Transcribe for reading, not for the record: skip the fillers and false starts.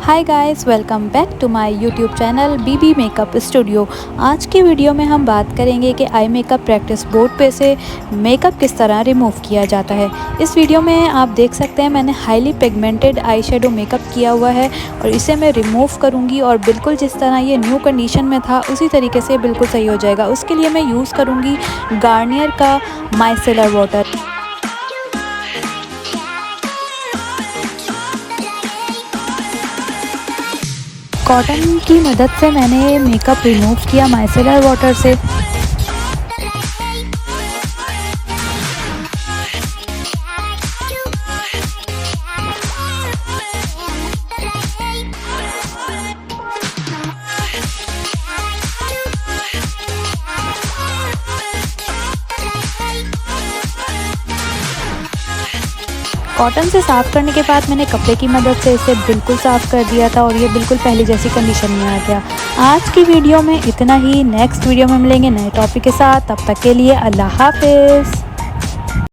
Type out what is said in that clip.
Hi guys, welcome back to my YouTube channel BB makeup studio. आज की video में हम बात करेंगे कि आई मेकअप प्रैक्टिस बोर्ड पे से मेकअप किस तरह रिमूव किया जाता है। इस वीडियो में आप देख सकते हैं मैंने highly pigmented eye shadow makeup किया हुआ है और इसे मैं रिमूव करूँगी और बिल्कुल जिस तरह ये न्यू कंडीशन में था उसी तरीके से बिल्कुल सही हो जाएगा। उसके लिए मैं यूज़ करूँगी गार्नियर का माइसेलर वाटर। कॉटन की मदद से मैंने मेकअप रिमूव किया माइसेलर वाटर से। कॉटन से साफ़ करने के बाद मैंने कपड़े की मदद से इसे बिल्कुल साफ़ कर दिया था और ये बिल्कुल पहले जैसी कंडीशन में आ गया। आज की वीडियो में इतना ही। नेक्स्ट वीडियो में मिलेंगे नए टॉपिक के साथ। तब तक के लिए अल्लाह हाफ़िज़।